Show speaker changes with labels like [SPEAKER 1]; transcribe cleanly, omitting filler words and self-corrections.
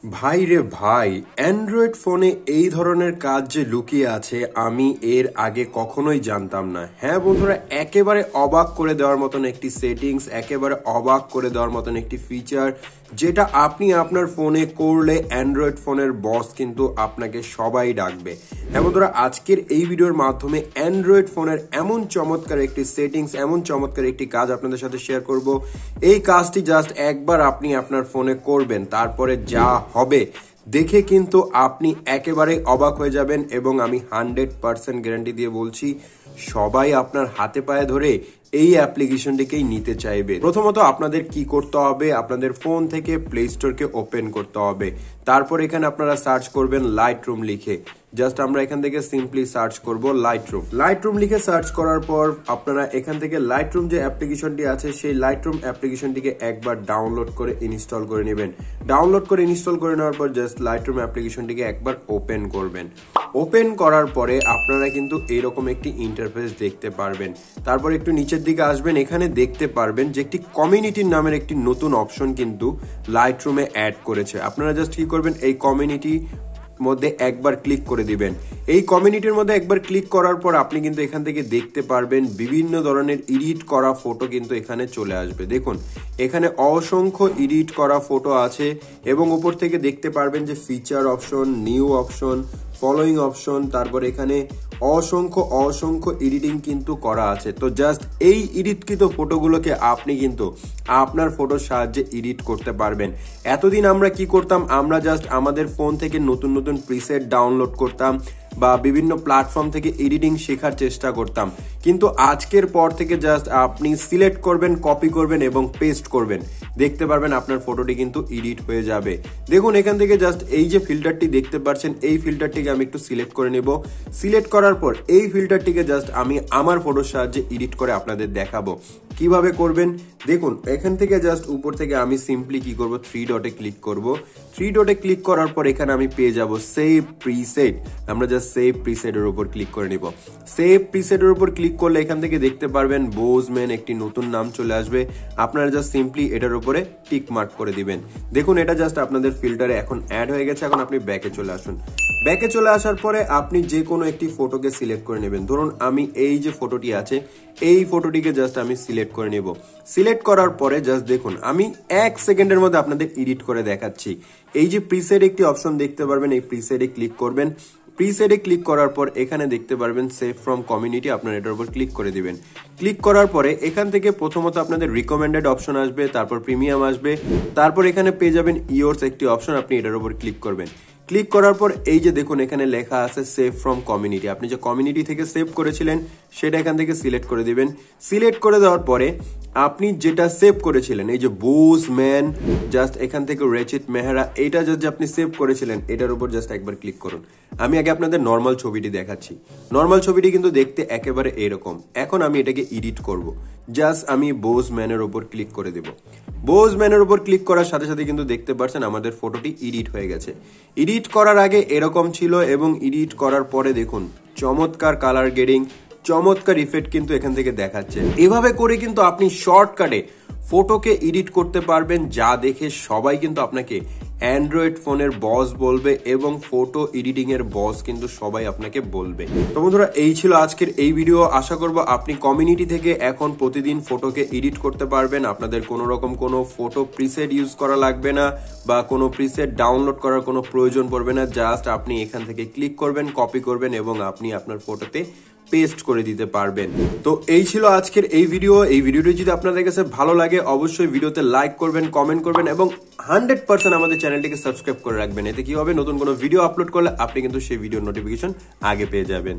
[SPEAKER 1] ভাই রে ভাই, অ্যান্ড্রয়েড ফোনে এই ধরনের কাজ যে লুকিয়ে আছে আমি এর আগে কখনোই জানতাম না। হ্যাঁ বন্ধুরা, একেবারে অবাক করে দেওয়ার মতন একটি সেটিংস, একেবারে অবাক করে দেওয়ার মতন একটি ফিচার, যেটা আপনি আপনার ফোনে করলে অ্যান্ড্রয়েড ফোনের বস কিন্তু আপনাকে সবাই ডাকবে। হ্যাঁ বন্ধুরা, আজকের এই ভিডিওর মাধ্যমে অ্যান্ড্রয়েড ফোনের এমন চমৎকার একটি সেটিংস, এমন চমৎকার একটি কাজ আপনাদের সাথে শেয়ার করব। এই কাজটি জাস্ট একবার আপনি আপনার ফোনে করবেন, তারপরে যা হবে দেখে কিন্তু আপনি একেবারে অবাক হয়ে যাবেন, এবং আমি 100% গ্যারান্টি দিয়ে বলছি সবাই আপনার হাতে পায়ে ধরে এই অ্যাপ্লিকেশনটিকেই নিতে চাইবে। প্রথমত আপনাদের কি করতে হবে, আপনাদের ফোন থেকে প্লে স্টোরকে ওপেন করতে হবে। তারপর এখানে আপনারা সার্চ করবেন লাইটরুম লিখে। জাস্ট আমরা এখান থেকে সিম্পলি সার্চ করব লাইটরুম লিখে সার্চ করার পর আপনারা এখান থেকে লাইটরুম যে অ্যাপ্লিকেশনটি আছে সেই লাইটরুম অ্যাপ্লিকেশনটিকে একবার ডাউনলোড করে ইনস্টল করে নেবেন। ডাউনলোড করে ইনস্টল করে নেওয়ার পর জাস্ট লাইটরুম অ্যাপ্লিকেশনটিকে একবার ওপেন করবেন। ওপেন করার পরে আপনারা কিন্তু এরকম একটি ইন্টারফেস দেখতে পারবেন। তারপর একটু নিচের দিকে আসবেন, এখানে দেখতে পারবেন যে একটি কমিউনিটির নামের একটি নতুন অপশন কিন্তু লাইটরুমে অ্যাড করেছে। আপনারা জাস্ট কি করবেন, এই কমিউনিটি মধ্যে একবার ক্লিক করে দিবেন। এই কমিউনিটির মধ্যে একবার ক্লিক করার পর আপনি কিন্তু এখান থেকে দেখতে পারবেন বিভিন্ন ধরনের এডিট করা ফটো কিন্তু এখানে চলে আসবে। দেখুন এখানে অসংখ্য এডিট করা ফটো আছে, এবং উপর থেকে দেখতে পারবেন যে feature option, new option, following option, তারপর এখানে অসংখ্য এডিটিং কিন্তু করা আছে। তো জাস্ট এই এডিটকৃত ফটোগুলোকে আপনি কিন্তু আপনার ফটোর সাহায্যে এডিট করতে পারবেন। এতদিন আমরা কি করতাম, আমরা জাস্ট আমাদের ফোন থেকে নতুন নতুন প্রিসেট ডাউনলোড করতাম বা বিভিন্ন প্ল্যাটফর্ম থেকে এডিটিং শেখার চেষ্টা করতাম, কিন্তু আজকের পর থেকে জাস্ট আপনি সিলেক্ট করবেন, কপি করবেন এবং পেস্ট করবেন, দেখতে পারবেন আপনার ফটোটি কিন্তু এডিট হয়ে যাবে। দেখুন এখান থেকে জাস্ট এই যে ফিল্টারটি দেখতে পাচ্ছেন, এই ফিল্টারটিকে আমি একটু সিলেক্ট করে নেব। সিলেক্ট করার পর এই ফিল্টারটিকে জাস্ট আমি আমার ফটোর সাহায্যে এডিট করে আপনাদের দেখাবো কিভাবে করবেন। দেখুন এখান থেকে জাস্ট উপর থেকে আমি সিম্পলি কি করব, 3 ডটে ক্লিক করব। 3 ডটে ক্লিক করার পর এখানে আমি পেয়ে যাব সেভ প্রিসেট। আমরা জাস্ট সেভ প্রিসেটের উপর ক্লিক করে নিব। সেভ প্রিসেটের উপর ক্লিক করলে এখান থেকে দেখতে পারবেন বোজম্যান একটি নতুন নাম চলে আসবে। আপনারা জাস্ট সিম্পলি এটার উপরে টিক মার্ক করে দিবেন। দেখুন এটা জাস্ট আপনাদের ফিল্টারে এখন অ্যাড হয়ে গেছে। এখন আপনি ব্যাকে চলে আসুন। ব্যাকে চলে আসার পরে আপনি যে কোনো একটি ফটোকে সিলেক্ট করে নেবেন। ধরুন আমি এই যে ফটোটি আছে এই ফটোটিকে জাস্ট আমি সিলেক্ট করে নেব। সিলেক্ট করার পরে জাস্ট দেখুন আমি 1 সেকেন্ডের মধ্যে আপনাদের এডিট করে দেখাচ্ছি। এই যে প্রিসেট একটি অপশন দেখতে পারবেন, এই প্রিসেটে ক্লিক করবেন। প্রিসেটে ক্লিক করার পর এখানে দেখতে পারবেন সেভ ফ্রম কমিউনিটি, আপনারা এটার উপর ক্লিক করে দিবেন। ক্লিক করার পরে এখান থেকে প্রথমত আপনাদের রিকমেন্ডেড অপশন আসবে, তারপর প্রিমিয়াম আসবে, তারপর এখানে পেয়ে যাবেন ইয়োর্স একটি অপশন, আপনি এটার উপর ক্লিক করবেন। ক্লিক করার পর এই যে দেখুন এখানে লেখা আছে সেভ ফ্রম কমিউনিটি। আপনি যে কমিউনিটি থেকে সেভ করেছিলেন সেটা এখান থেকে সিলেক্ট করে দিবেন। সিলেক্ট করে দেওয়ার পরে আপনি যেটা সেভ করেছিলেন, এই যে বোজম্যান, জাস্ট এখান থেকে রেচিত মেহরা, এইটা যে আপনি সেভ করেছিলেন এটার উপর জাস্ট একবার ক্লিক করুন। আমি আগে আপনাদের নর্মাল ছবিটি দেখাচ্ছি। নর্মাল ছবিটি কিন্তু দেখতে একেবারে এরকম। এখন আমি এটাকে এডিট করব। জাস্ট আমি বোজম্যানের উপর ক্লিক করে দেব। বোজম্যানের উপর ক্লিক করার সাথে সাথে কিন্তু দেখতে পাচ্ছেন আমাদের ফটোটি এডিট হয়ে গেছে। এডিট করার আগে এরকম ছিল, এবং এডিট করার পরে দেখুন চমৎকার কালার গ্রেডিং, চমৎকার ইফেক্ট কিন্তু এখান থেকে দেখাচ্ছে। এভাবে করে কিন্তু আপনি শর্টকাটে ফটোকে এডিট করতে পারবেন, যা দেখে সবাই কিন্তু আপনাকে অ্যান্ড্রয়েড ফোনের বস বলবে, এবং ফটো এডিটিং এর বস কিন্তু সবাই আপনাকে বলবে। তো বন্ধুরা এই ছিল আজকের এই ভিডিও। আশা করব আপনি কমিউনিটি থেকে এখন প্রতিদিন ফটোকে এডিট করতে পারবেন। আপনাদের কোনো রকম কোনো ফটো প্রিসেট ইউজ করা লাগবে না, বা কোনো প্রিসেট ডাউনলোড করার কোনো প্রয়োজন পড়বে না। জাস্ট আপনি এখান থেকে ক্লিক করবেন, কপি করবেন, এবং আপনি আপনার ফটোতে পেস্ট করে দিতে পারবেন। তো এই ছিল আজকের এই ভিডিও। এই ভিডিওটি যদি আপনাদের কাছে ভালো লাগে অবশ্যই ভিডিওতে লাইক করবেন, কমেন্ট করবেন, এবং 100% আমাদের চ্যানেলটিকে সাবস্ক্রাইব করে রাখবেন। এতে কি হবে, নতুন কোনো ভিডিও আপলোড করলে আপনি কিন্তু সেই ভিডিওর নোটিফিকেশন আগে পেয়ে যাবেন।